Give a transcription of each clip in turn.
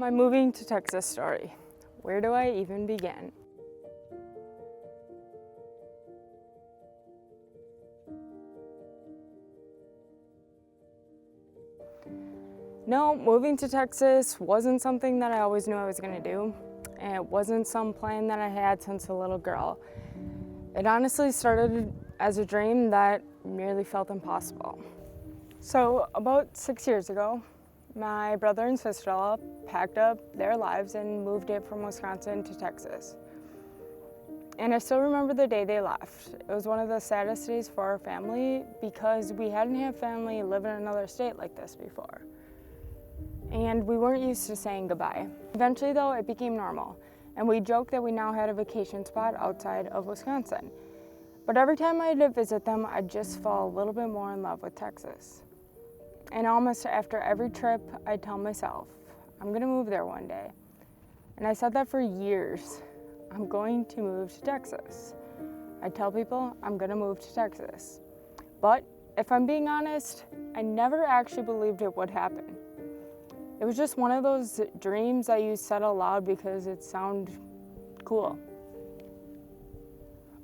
My moving to Texas story. Where do I even begin? No, moving to Texas wasn't something that I always knew I was going to do. And it wasn't some plan that I had since a little girl. It honestly started as a dream that merely felt impossible. So about 6 years ago, my brother and sister-in-law packed up their lives and moved it from Wisconsin to Texas. And I still remember the day they left. It was one of the saddest days for our family because we hadn't had family live in another state like this before. And we weren't used to saying goodbye. Eventually though, it became normal. And we joked that we now had a vacation spot outside of Wisconsin. But every time I'd visit them, I'd just fall a little bit more in love with Texas. And almost after every trip, I'd tell myself, I'm gonna move there one day. And I said that for years. I'm going to move to Texas. I tell people I'm gonna move to Texas. But if I'm being honest, I never actually believed it would happen. It was just one of those dreams that you said aloud because it sounded cool.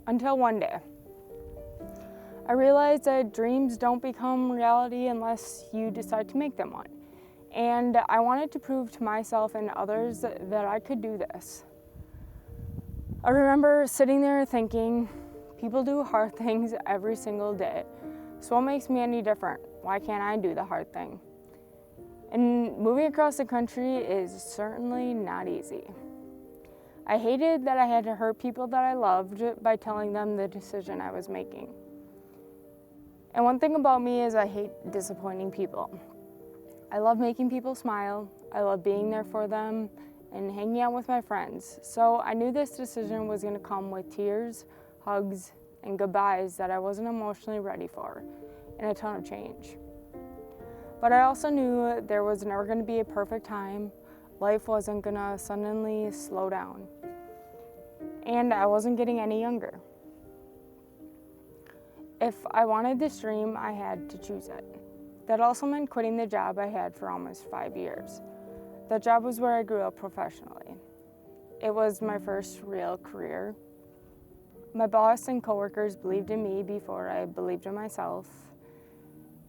Until one day, I realized that dreams don't become reality unless you decide to make them one. And I wanted to prove to myself and others that I could do this. I remember sitting there thinking, people do hard things every single day. So what makes me any different? Why can't I do the hard thing? And moving across the country is certainly not easy. I hated that I had to hurt people that I loved by telling them the decision I was making. And one thing about me is I hate disappointing people. I love making people smile, I love being there for them, and hanging out with my friends. So I knew this decision was gonna come with tears, hugs, and goodbyes that I wasn't emotionally ready for, and a ton of change. But I also knew there was never gonna be a perfect time. Life wasn't gonna suddenly slow down. And I wasn't getting any younger. If I wanted this dream, I had to choose it. That also meant quitting the job I had for almost 5 years. That job was where I grew up professionally. It was my first real career. My boss and coworkers believed in me before I believed in myself.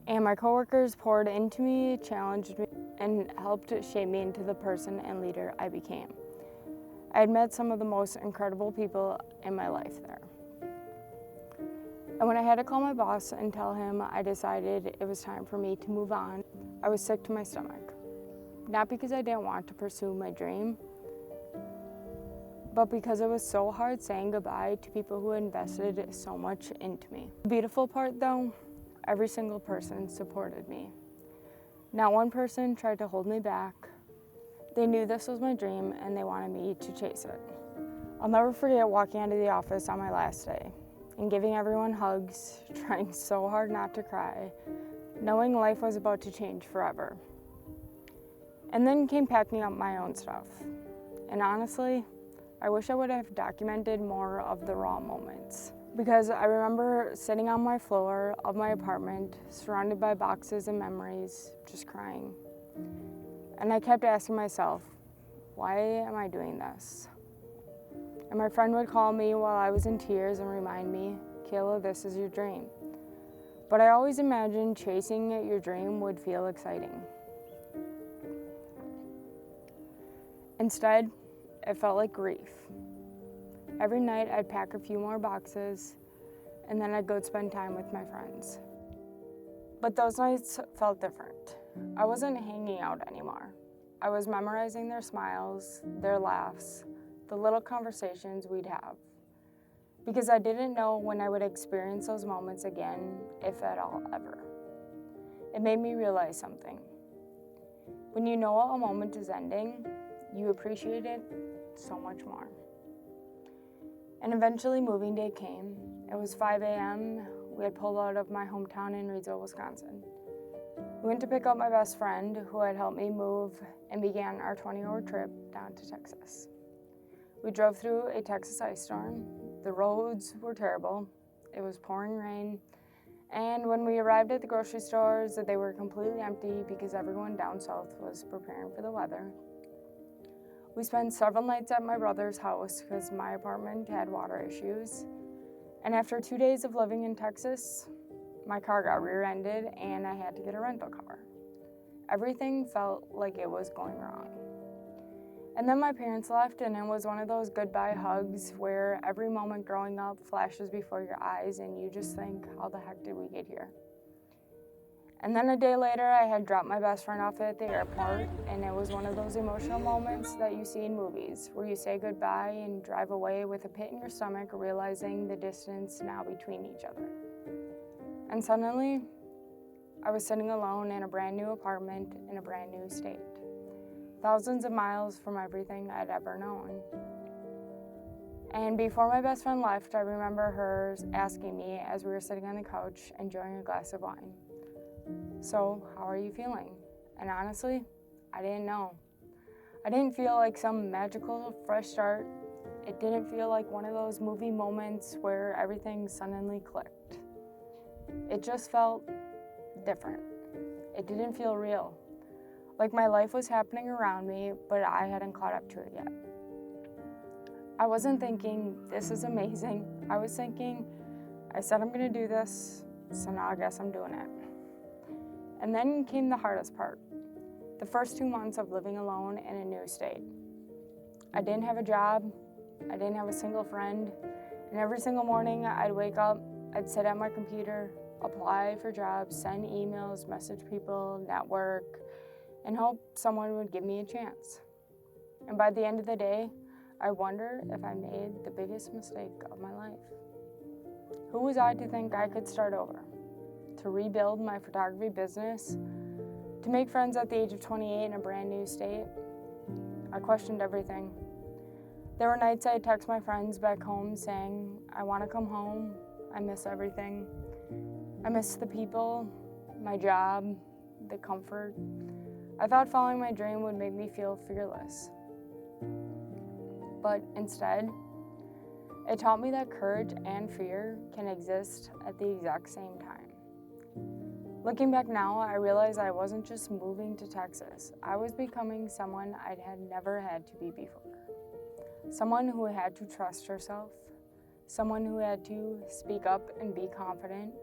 And my coworkers poured into me, challenged me, and helped shape me into the person and leader I became. I had met some of the most incredible people in my life there. And when I had to call my boss and tell him I decided it was time for me to move on, I was sick to my stomach. Not because I didn't want to pursue my dream, but because it was so hard saying goodbye to people who invested so much into me. The beautiful part though, every single person supported me. Not one person tried to hold me back. They knew this was my dream and they wanted me to chase it. I'll never forget walking into the office on my last day and giving everyone hugs, trying so hard not to cry, knowing life was about to change forever. And then came packing up my own stuff. And honestly, I wish I would have documented more of the raw moments. Because I remember sitting on my floor of my apartment, surrounded by boxes and memories, just crying. And I kept asking myself, why am I doing this? And my friend would call me while I was in tears and remind me, Kayla, this is your dream. But I always imagined chasing your dream would feel exciting. Instead, it felt like grief. Every night I'd pack a few more boxes and then I'd go spend time with my friends. But those nights felt different. I wasn't hanging out anymore. I was memorizing their smiles, their laughs, the little conversations we'd have. Because I didn't know when I would experience those moments again, if at all ever. It made me realize something. When you know a moment is ending, you appreciate it so much more. And eventually moving day came. It was 5 a.m. We had pulled out of my hometown in Reedsville, Wisconsin. We went to pick up my best friend who had helped me move and began our 20-hour trip down to Texas. We drove through a Texas ice storm. The roads were terrible. It was pouring rain. And when we arrived at the grocery stores, they were completely empty because everyone down south was preparing for the weather. We spent several nights at my brother's house because my apartment had water issues. And after 2 days of living in Texas, my car got rear-ended and I had to get a rental car. Everything felt like it was going wrong. And then my parents left, and it was one of those goodbye hugs where every moment growing up flashes before your eyes and you just think, how the heck did we get here? And then a day later, I had dropped my best friend off at the airport, and it was one of those emotional moments that you see in movies, where you say goodbye and drive away with a pit in your stomach, realizing the distance now between each other. And suddenly, I was sitting alone in a brand new apartment in a brand new state, thousands of miles from everything I'd ever known. And before my best friend left, I remember her asking me as we were sitting on the couch enjoying a glass of wine, "So, how are you feeling?" And honestly, I didn't know. I didn't feel like some magical fresh start. It didn't feel like one of those movie moments where everything suddenly clicked. It just felt different. It didn't feel real. Like my life was happening around me, but I hadn't caught up to it yet. I wasn't thinking, this is amazing. I was thinking, I said I'm gonna do this, so now I guess I'm doing it. And then came the hardest part, the first 2 months of living alone in a new state. I didn't have a job, I didn't have a single friend, and every single morning I'd wake up, I'd sit at my computer, apply for jobs, send emails, message people, network, and hope someone would give me a chance. And by the end of the day, I wonder if I made the biggest mistake of my life. Who was I to think I could start over? To rebuild my photography business? To make friends at the age of 28 in a brand new state? I questioned everything. There were nights I'd text my friends back home saying, I want to come home, I miss everything. I miss the people, my job, the comfort. I thought following my dream would make me feel fearless. But instead, it taught me that courage and fear can exist at the exact same time. Looking back now, I realize I wasn't just moving to Texas. I was becoming someone I had never had to be before. Someone who had to trust herself, someone who had to speak up and be confident,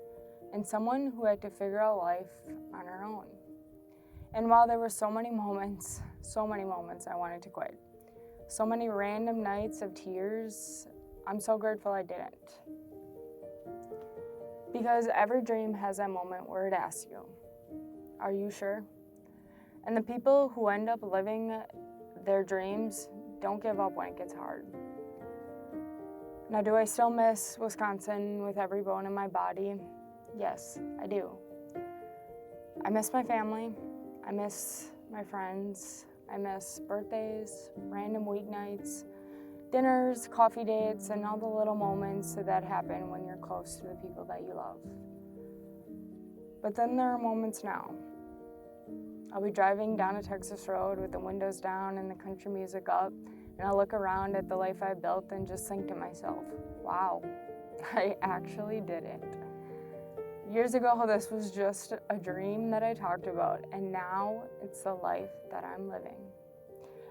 and someone who had to figure out life on her own. And while there were so many moments I wanted to quit, so many random nights of tears, I'm so grateful I didn't. Because every dream has that moment where it asks you, are you sure? And the people who end up living their dreams don't give up when it gets hard. Now, do I still miss Wisconsin with every bone in my body? Yes, I do. I miss my family. I miss my friends. I miss birthdays, random weeknights, dinners, coffee dates, and all the little moments that happen when you're close to the people that you love. But then there are moments now. I'll be driving down a Texas road with the windows down and the country music up, and I'll look around at the life I built and just think to myself, wow, I actually did it. Years ago, this was just a dream that I talked about, and now it's the life that I'm living.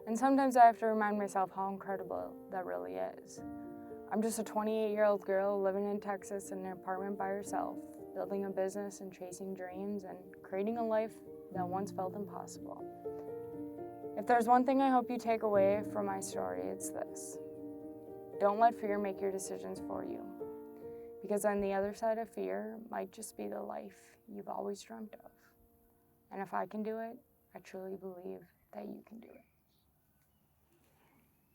And sometimes I have to remind myself how incredible that really is. I'm just a 28-year-old girl living in Texas in an apartment by herself, building a business and chasing dreams and creating a life that once felt impossible. If there's one thing I hope you take away from my story, it's this. Don't let fear make your decisions for you. Because on the other side of fear might just be the life you've always dreamt of. And if I can do it, I truly believe that you can do it.